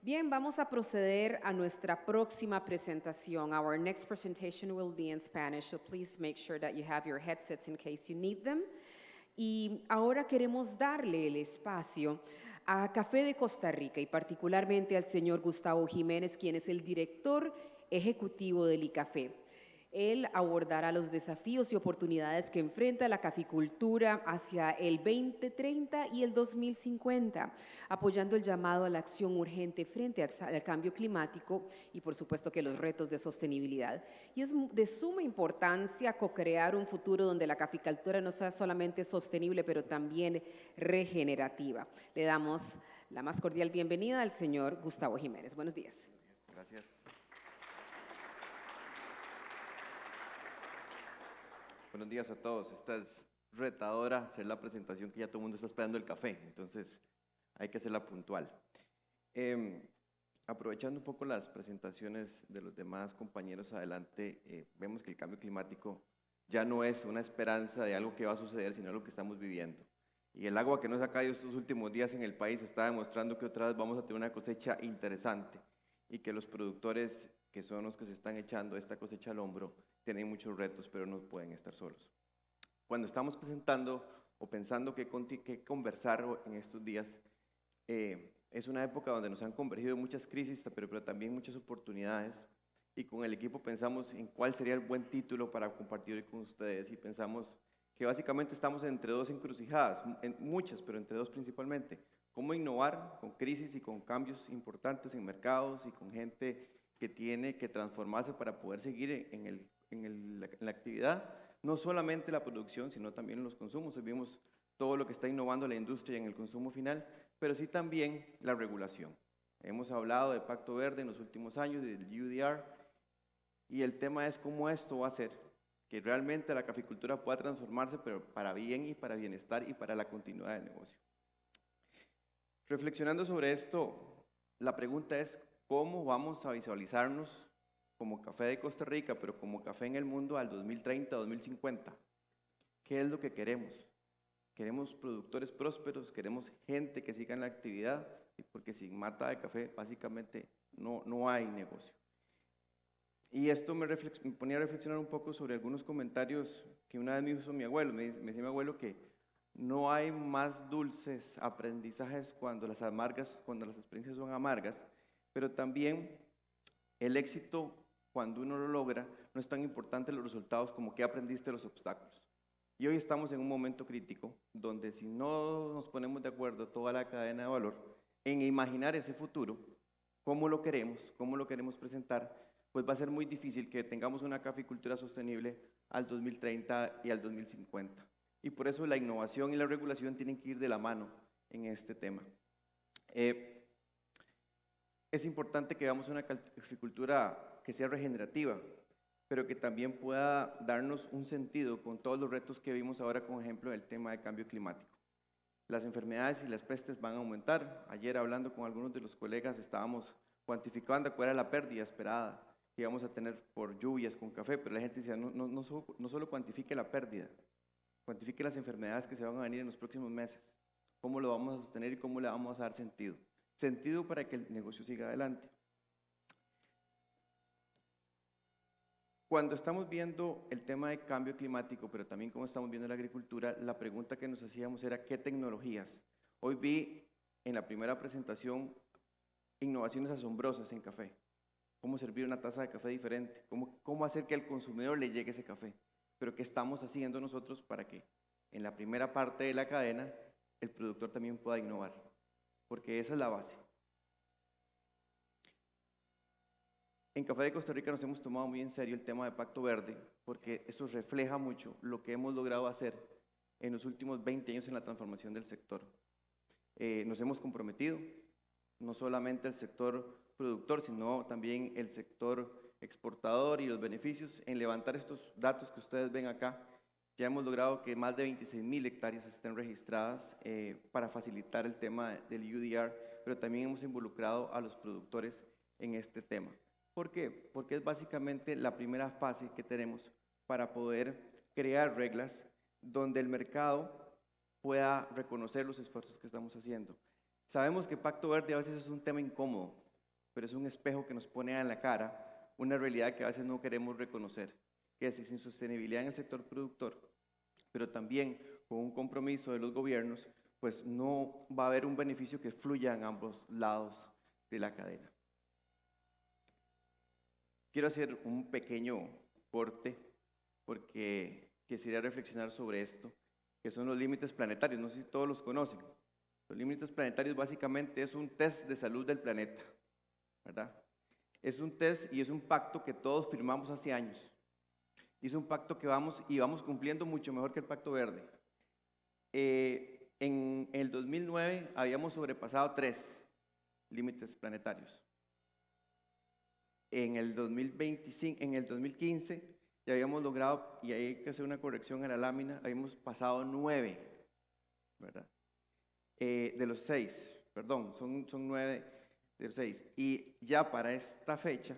Bien, vamos a proceder a nuestra próxima presentación. Our next presentation will be in Spanish, so please make sure that you have your headsets in case you need them. Y ahora queremos darle el espacio a Café de Costa Rica y particularmente al señor Gustavo Jiménez, quien es el director ejecutivo del ICAFE. Él abordará los desafíos y oportunidades que enfrenta la caficultura hacia el 2030 y el 2050, apoyando el llamado a la acción urgente frente al cambio climático y por supuesto que los retos de sostenibilidad. Y es de suma importancia co-crear un futuro donde la caficultura no sea solamente sostenible, pero también regenerativa. Le damos la más cordial bienvenida al señor Gustavo Jiménez. Buenos días. Gracias. Buenos días a todos. Esta es retadora hacer la presentación que ya todo el mundo está esperando el café, entonces hay que hacerla puntual. Aprovechando un poco las presentaciones de los demás compañeros adelante, vemos que el cambio climático ya no es una esperanza de algo que va a suceder, sino algo que estamos viviendo. Y el agua que nos ha caído estos últimos días en el país está demostrando que otra vez vamos a tener una cosecha interesante y que los productores, que son los que se están echando esta cosecha al hombro, tienen muchos retos, pero no pueden estar solos. Cuando estamos presentando o pensando qué conversar en estos días, es una época donde nos han convergido muchas crisis, pero también muchas oportunidades, y con el equipo pensamos en cuál sería el buen título para compartir hoy con ustedes, y pensamos que básicamente estamos entre dos encrucijadas, muchas, pero entre dos principalmente. Cómo innovar con crisis y con cambios importantes en mercados y con gente que tiene que transformarse para poder seguir en la actividad, no solamente la producción, sino también los consumos. Hoy vimos todo lo que está innovando la industria en el consumo final, pero sí también la regulación. Hemos hablado de Pacto Verde en los últimos años, del UDR, y el tema es cómo esto va a hacer que realmente la caficultura pueda transformarse, pero para bien y para bienestar y para la continuidad del negocio. Reflexionando sobre esto, la pregunta es cómo vamos a visualizarnos como Café de Costa Rica, pero como café en el mundo al 2030, 2050. ¿Qué es lo que queremos? Queremos productores prósperos, queremos gente que siga en la actividad, porque sin mata de café básicamente no hay negocio. Y esto me ponía a reflexionar un poco sobre algunos comentarios que una vez me hizo mi abuelo. Me decía mi abuelo que no hay más dulces aprendizajes cuando las experiencias son amargas, pero también el éxito, cuando uno lo logra, no es tan importante los resultados como qué aprendiste de los obstáculos. Y hoy estamos en un momento crítico donde si no nos ponemos de acuerdo toda la cadena de valor en imaginar ese futuro, cómo lo queremos presentar, pues va a ser muy difícil que tengamos una caficultura sostenible al 2030 y al 2050. Y por eso la innovación y la regulación tienen que ir de la mano en este tema. Es importante que hagamos una caficultura que sea regenerativa, pero que también pueda darnos un sentido con todos los retos que vimos ahora, como ejemplo, el tema de cambio climático. Las enfermedades y las pestes van a aumentar. Ayer, hablando con algunos de los colegas, estábamos cuantificando cuál era la pérdida esperada que íbamos a tener por lluvias con café, pero la gente decía, no solo cuantifique la pérdida, cuantifique las enfermedades que se van a venir en los próximos meses, cómo lo vamos a sostener y cómo le vamos a dar sentido. Sentido para que el negocio siga adelante. Cuando estamos viendo el tema de cambio climático, pero también como estamos viendo la agricultura, la pregunta que nos hacíamos era ¿qué tecnologías? Hoy vi en la primera presentación innovaciones asombrosas en café. Cómo servir una taza de café diferente, cómo hacer que al consumidor le llegue ese café. Pero ¿qué estamos haciendo nosotros para que en la primera parte de la cadena el productor también pueda innovar? Porque esa es la base. En Café de Costa Rica nos hemos tomado muy en serio el tema de Pacto Verde, porque eso refleja mucho lo que hemos logrado hacer en los últimos 20 años en la transformación del sector. Nos hemos comprometido, no solamente el sector productor, sino también el sector exportador y los beneficios en levantar estos datos que ustedes ven acá. Ya hemos logrado que más de 26,000 hectáreas estén registradas para facilitar el tema del UDR, pero también hemos involucrado a los productores en este tema. ¿Por qué? Porque es básicamente la primera fase que tenemos para poder crear reglas donde el mercado pueda reconocer los esfuerzos que estamos haciendo. Sabemos que Pacto Verde a veces es un tema incómodo, pero es un espejo que nos pone en la cara una realidad que a veces no queremos reconocer, que es sin sostenibilidad en el sector productor, pero también con un compromiso de los gobiernos, pues no va a haber un beneficio que fluya en ambos lados de la cadena. Quiero hacer un pequeño corte porque quisiera reflexionar sobre esto, que son los límites planetarios. No sé si todos los conocen. Los límites planetarios básicamente es un test de salud del planeta, ¿verdad? Es un test y es un pacto que todos firmamos hace años. Y es un pacto que vamos cumpliendo mucho mejor que el Pacto Verde. En el 2009 habíamos sobrepasado 3 límites planetarios. En el 2015 ya habíamos logrado, y hay que hacer una corrección a la lámina, habíamos pasado 9, ¿verdad? De los 6, perdón, son 9 de los 6. Y ya para esta fecha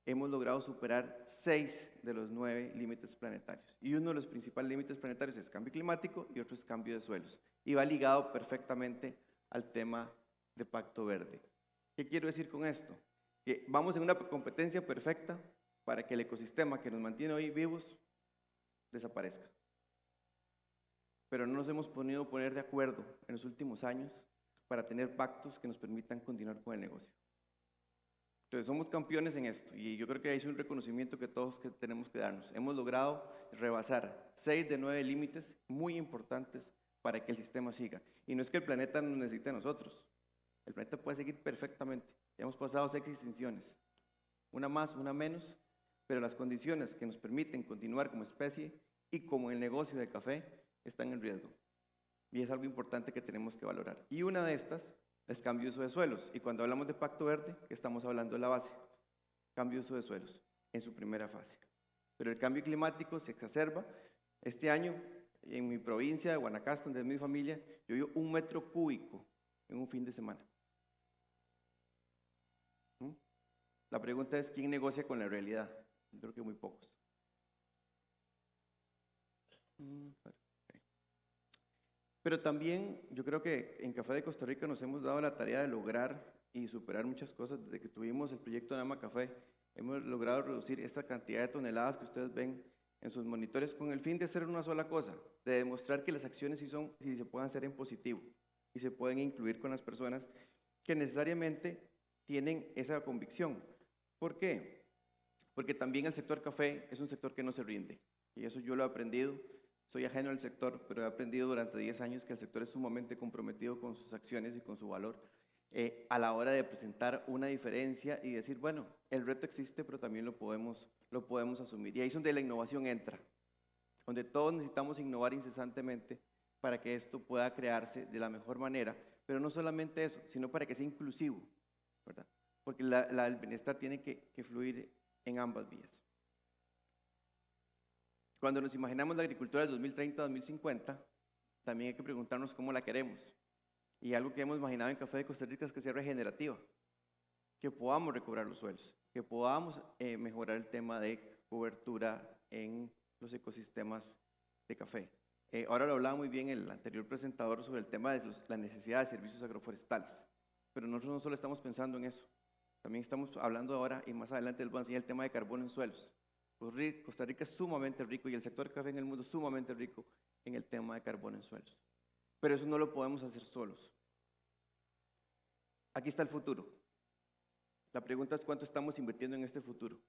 hemos logrado superar 6 de los 9 límites planetarios. Y uno de los principales límites planetarios es cambio climático y otro es cambio de suelos. Y va ligado perfectamente al tema de Pacto Verde. ¿Qué quiero decir con esto? Que vamos en una competencia perfecta para que el ecosistema que nos mantiene hoy vivos desaparezca. Pero no nos hemos podido poner de acuerdo en los últimos años para tener pactos que nos permitan continuar con el negocio. Entonces somos campeones en esto y yo creo que es un reconocimiento que todos tenemos que darnos. Hemos logrado rebasar 6 de 9 límites muy importantes para que el sistema siga. Y no es que el planeta nos necesite a nosotros. El planeta puede seguir perfectamente. Ya hemos pasado 6 extinciones, una más, una menos, pero las condiciones que nos permiten continuar como especie y como el negocio de café están en riesgo. Y es algo importante que tenemos que valorar. Y una de estas es cambio de uso de suelos. Y cuando hablamos de Pacto Verde, estamos hablando de la base, cambio de uso de suelos, en su primera fase. Pero el cambio climático se exacerba. Este año, en mi provincia de Guanacaste, donde es mi familia, yo vivo 1 metro cúbico en un fin de semana. La pregunta es, ¿quién negocia con la realidad? Yo creo que muy pocos. Pero también yo creo que en Café de Costa Rica nos hemos dado la tarea de lograr y superar muchas cosas. Desde que tuvimos el proyecto Nama Café, hemos logrado reducir esta cantidad de toneladas que ustedes ven en sus monitores con el fin de hacer una sola cosa, de demostrar que las acciones sí se pueden hacer en positivo y se pueden incluir con las personas que necesariamente tienen esa convicción. ¿Por qué? Porque también el sector café es un sector que no se rinde. Y eso yo lo he aprendido. Soy ajeno al sector, pero he aprendido durante 10 años que el sector es sumamente comprometido con sus acciones y con su valor a la hora de presentar una diferencia y decir, bueno, el reto existe, pero también lo podemos asumir. Y ahí es donde la innovación entra, donde todos necesitamos innovar incesantemente para que esto pueda crearse de la mejor manera, pero no solamente eso, sino para que sea inclusivo, ¿verdad? Porque el bienestar tiene que fluir en ambas vías. Cuando nos imaginamos la agricultura del 2030-2050, también hay que preguntarnos cómo la queremos. Y algo que hemos imaginado en Café de Costa Rica es que sea regenerativa, que podamos recobrar los suelos, que podamos mejorar el tema de cobertura en los ecosistemas de café. Ahora lo hablaba muy bien el anterior presentador sobre el tema de la necesidad de servicios agroforestales, pero nosotros no solo estamos pensando en eso, también estamos hablando ahora y más adelante les voy a enseñar el tema de carbono en suelos. Costa Rica es sumamente rico y el sector café en el mundo es sumamente rico en el tema de carbono en suelos. Pero eso no lo podemos hacer solos. Aquí está el futuro. La pregunta es cuánto estamos invirtiendo en este futuro,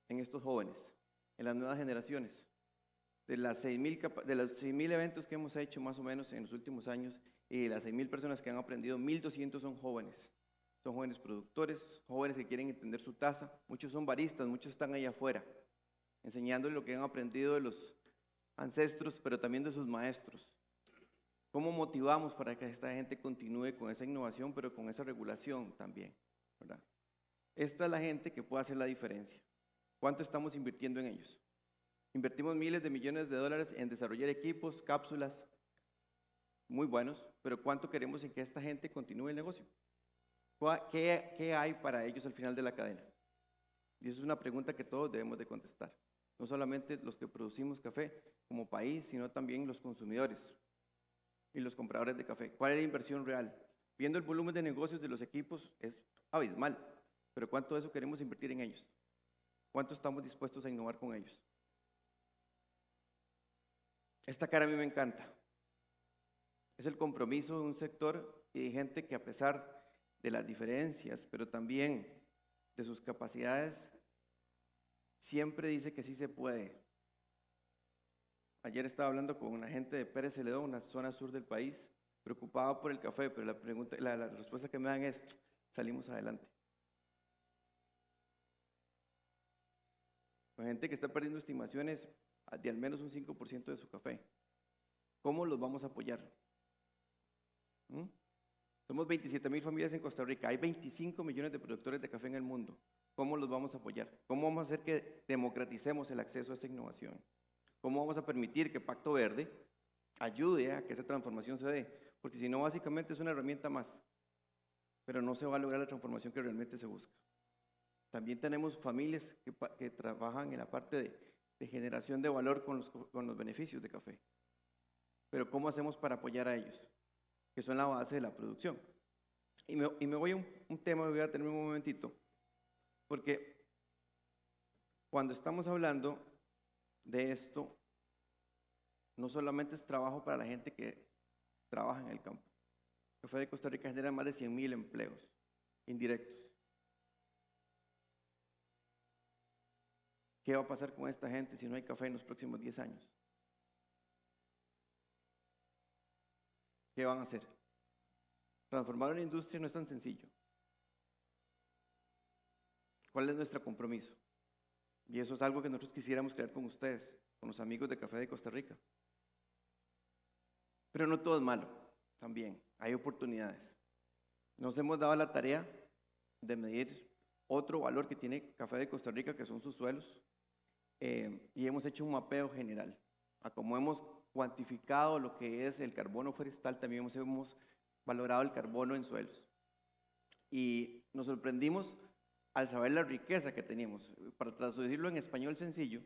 en estos jóvenes, en las nuevas generaciones. De los 6.000 eventos que hemos hecho más o menos en los últimos años y de las 6.000 personas que han aprendido, 1.200 son jóvenes. Son jóvenes productores, jóvenes que quieren entender su taza, muchos son baristas, muchos están ahí afuera, enseñándoles lo que han aprendido de los ancestros, pero también de sus maestros. ¿Cómo motivamos para que esta gente continúe con esa innovación, pero con esa regulación también, ¿verdad? Esta es la gente que puede hacer la diferencia. ¿Cuánto estamos invirtiendo en ellos? Invertimos miles de millones de dólares en desarrollar equipos, cápsulas, muy buenos, pero ¿cuánto queremos en que esta gente continúe el negocio? ¿Qué hay para ellos al final de la cadena? Y esa es una pregunta que todos debemos de contestar. No solamente los que producimos café como país, sino también los consumidores y los compradores de café. ¿Cuál es la inversión real? viendo el volumen de negocios de los equipos, es abismal. Pero ¿cuánto de eso queremos invertir en ellos? ¿Cuánto estamos dispuestos a innovar con ellos? Esta cara a mí me encanta. Es el compromiso de un sector y de gente que, a pesar de las diferencias, pero también de sus capacidades, siempre dice que sí se puede. Ayer estaba hablando con una gente de Pérez Celedón, una zona sur del país, preocupado por el café, pero la respuesta que me dan es: salimos adelante. Con gente que está perdiendo estimaciones de al menos un 5% de su café. ¿Cómo los vamos a apoyar? Somos 27,000 familias en Costa Rica, hay 25 millones de productores de café en el mundo. ¿Cómo los vamos a apoyar? ¿Cómo vamos a hacer que democraticemos el acceso a esa innovación? ¿Cómo vamos a permitir que Pacto Verde ayude a que esa transformación se dé? Porque si no, básicamente es una herramienta más, pero no se va a lograr la transformación que realmente se busca. También tenemos familias que trabajan en la parte de generación de valor con los beneficios de café. Pero ¿cómo hacemos para apoyar a ellos? Que son la base de la producción. Y me voy a un tema, voy a tener un momentito, porque cuando estamos hablando de esto, no solamente es trabajo para la gente que trabaja en el campo. El Café de Costa Rica genera más de 100,000 empleos indirectos. ¿Qué va a pasar con esta gente si no hay café en los próximos 10 años? ¿Qué van a hacer? Transformar una industria no es tan sencillo. ¿Cuál es nuestro compromiso? Y eso es algo que nosotros quisiéramos crear con ustedes, con los amigos de Café de Costa Rica. Pero no todo es malo, también hay oportunidades. Nos hemos dado la tarea de medir otro valor que tiene Café de Costa Rica, que son sus suelos, y hemos hecho un mapeo general. A como hemos cuantificado lo que es el carbono forestal, también hemos valorado el carbono en suelos. Y nos sorprendimos al saber la riqueza que teníamos. Para traducirlo en español sencillo,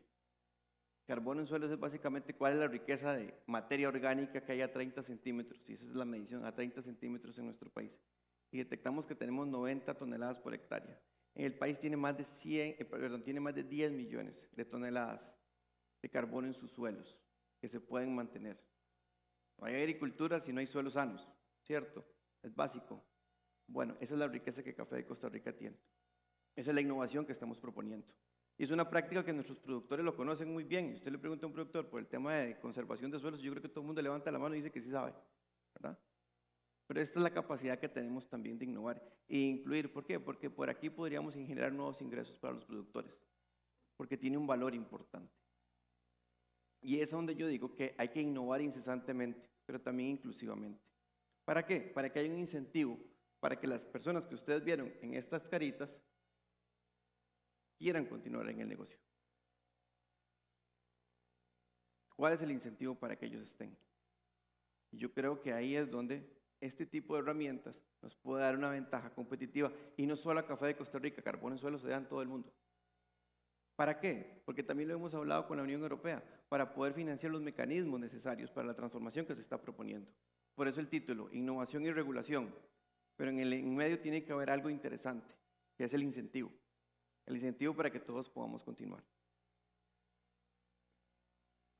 carbono en suelos es básicamente cuál es la riqueza de materia orgánica que hay a 30 centímetros, y esa es la medición, a 30 centímetros en nuestro país. Y detectamos que tenemos 90 toneladas por hectárea. En el país tiene más de 10 millones de toneladas de carbono en sus suelos que se pueden mantener. No hay agricultura si no hay suelos sanos, ¿cierto? Es básico. Bueno, esa es la riqueza que Café de Costa Rica tiene. Esa es la innovación que estamos proponiendo. Y es una práctica que nuestros productores lo conocen muy bien. Y usted le pregunta a un productor por el tema de conservación de suelos, yo creo que todo el mundo levanta la mano y dice que sí sabe, ¿verdad? Pero esta es la capacidad que tenemos también de innovar e incluir. ¿Por qué? Porque por aquí podríamos generar nuevos ingresos para los productores, porque tiene un valor importante. Y es donde yo digo que hay que innovar incesantemente, pero también inclusivamente. ¿Para qué? Para que haya un incentivo, para que las personas que ustedes vieron en estas caritas quieran continuar en el negocio. ¿Cuál es el incentivo para que ellos estén? Y yo creo que ahí es donde este tipo de herramientas nos puede dar una ventaja competitiva, y no solo a Café de Costa Rica, carbono en suelo se da en todo el mundo. ¿Para qué? Porque también lo hemos hablado con la Unión Europea, para poder financiar los mecanismos necesarios para la transformación que se está proponiendo. Por eso el título, Innovación y Regulación. Pero en medio tiene que haber algo interesante, que es el incentivo. El incentivo para que todos podamos continuar.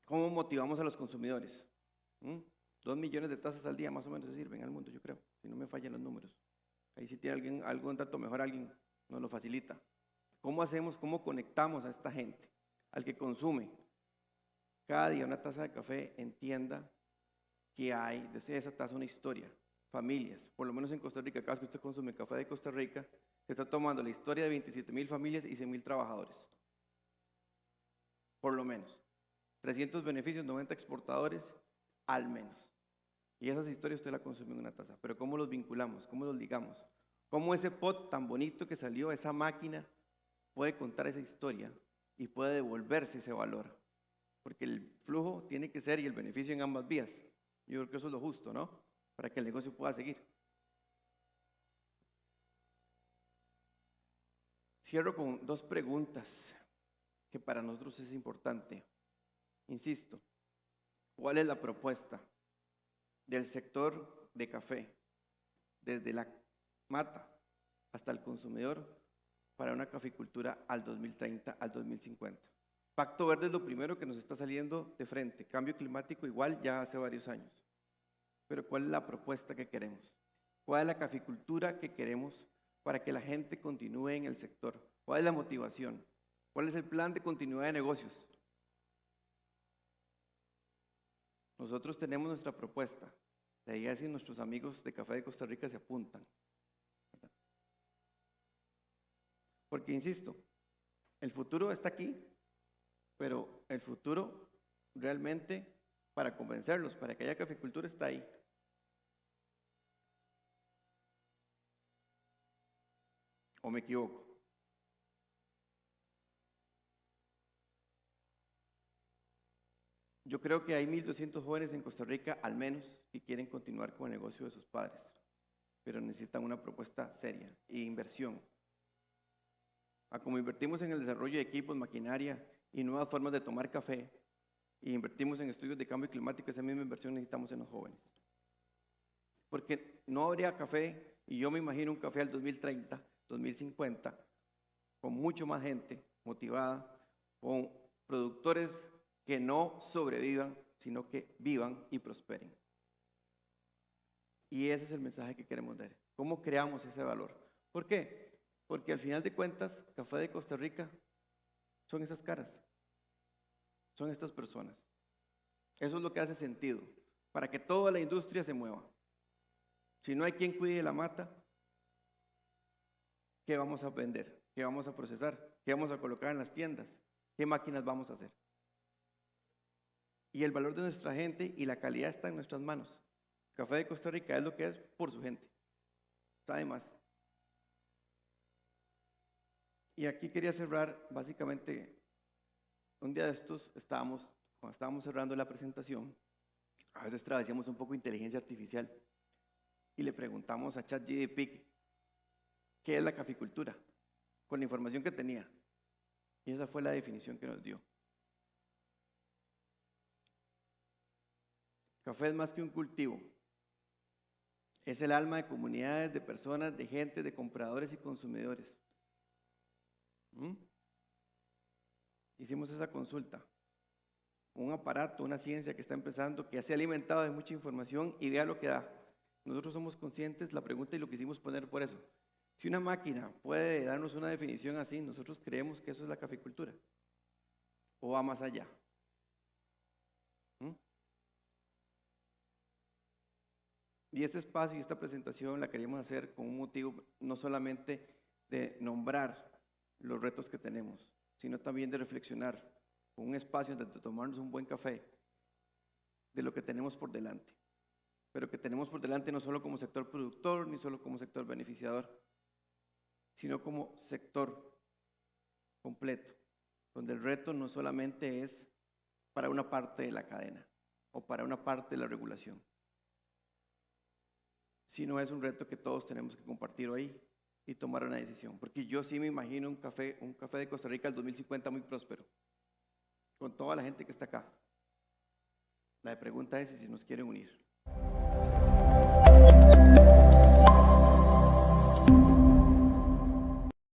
¿Cómo motivamos a los consumidores? 2 millones de tazas al día más o menos se sirven al mundo, yo creo, si no me fallan los números. Ahí si tiene algún dato mejor, alguien nos lo facilita. ¿Cómo hacemos, cómo conectamos a esta gente, al que consume cada día una taza de café, entienda que hay desde esa taza una historia, familias? Por lo menos en Costa Rica, cada vez que usted consume Café de Costa Rica, se está tomando la historia de 27,000 familias y 100,000 trabajadores. Por lo menos. 300 beneficios, 90 exportadores, al menos. Y esas historias usted la consume en una taza. Pero ¿cómo los vinculamos? ¿Cómo los ligamos? ¿Cómo ese pot tan bonito que salió, esa máquina, puede contar esa historia y puede devolverse ese valor? Porque el flujo tiene que ser y el beneficio en ambas vías. Yo creo que eso es lo justo, ¿no? Para que el negocio pueda seguir. Cierro con 2 preguntas que para nosotros es importante. Insisto, ¿cuál es la propuesta del sector de café desde la mata hasta el consumidor para una caficultura al 2030, al 2050. Pacto Verde es lo primero que nos está saliendo de frente. Cambio climático igual ya hace varios años. Pero ¿cuál es la propuesta que queremos? ¿Cuál es la caficultura que queremos para que la gente continúe en el sector? ¿Cuál es la motivación? ¿Cuál es el plan de continuidad de negocios? Nosotros tenemos nuestra propuesta. De ahí así nuestros amigos de Café de Costa Rica se apuntan. ¿Verdad? Porque, insisto, el futuro está aquí, pero el futuro realmente, para convencerlos, para que haya caficultura, está ahí. ¿O me equivoco? Yo creo que hay 1.200 jóvenes en Costa Rica, al menos, que quieren continuar con el negocio de sus padres, pero necesitan una propuesta seria e inversión. A como invertimos en el desarrollo de equipos, maquinaria y nuevas formas de tomar café, e invertimos en estudios de cambio climático, esa misma inversión necesitamos en los jóvenes. Porque no habría café, y yo me imagino un café al 2030, 2050, con mucho más gente motivada, con productores que no sobrevivan, sino que vivan y prosperen. Y ese es el mensaje que queremos dar. ¿Cómo creamos ese valor? ¿Por qué? Porque al final de cuentas, Café de Costa Rica son esas caras, son estas personas. Eso es lo que hace sentido, para que toda la industria se mueva. Si no hay quien cuide la mata, ¿qué vamos a vender? ¿Qué vamos a procesar? ¿Qué vamos a colocar en las tiendas? ¿Qué máquinas vamos a hacer? Y el valor de nuestra gente y la calidad está en nuestras manos. Café de Costa Rica es lo que es por su gente. Sabe más. Y aquí quería cerrar, básicamente, un día de estos cuando estábamos cerrando la presentación, a veces trabajamos un poco de inteligencia artificial y le preguntamos a ChatGPT qué es la caficultura, con la información que tenía. Y esa fue la definición que nos dio. Café es más que un cultivo. Es el alma de comunidades, de personas, de gente, de compradores y consumidores. Hicimos esa consulta. Un aparato, una ciencia que está empezando, que se ha alimentado de mucha información y vea lo que da. Nosotros somos conscientes, la pregunta y lo quisimos poner por eso. Si una máquina puede darnos una definición así, nosotros creemos que eso es la caficultura. ¿O va más allá? Y este espacio y esta presentación la queríamos hacer con un motivo no solamente de nombrar los retos que tenemos, sino también de reflexionar con un espacio donde tomarnos un buen café de lo que tenemos por delante. Pero que tenemos por delante no solo como sector productor, ni solo como sector beneficiador, sino como sector completo, donde el reto no solamente es para una parte de la cadena o para una parte de la regulación, sino es un reto que todos tenemos que compartir hoy y tomar una decisión. Porque yo sí me imagino un café de Costa Rica al 2050 muy próspero, con toda la gente que está acá. La pregunta es si nos quieren unir.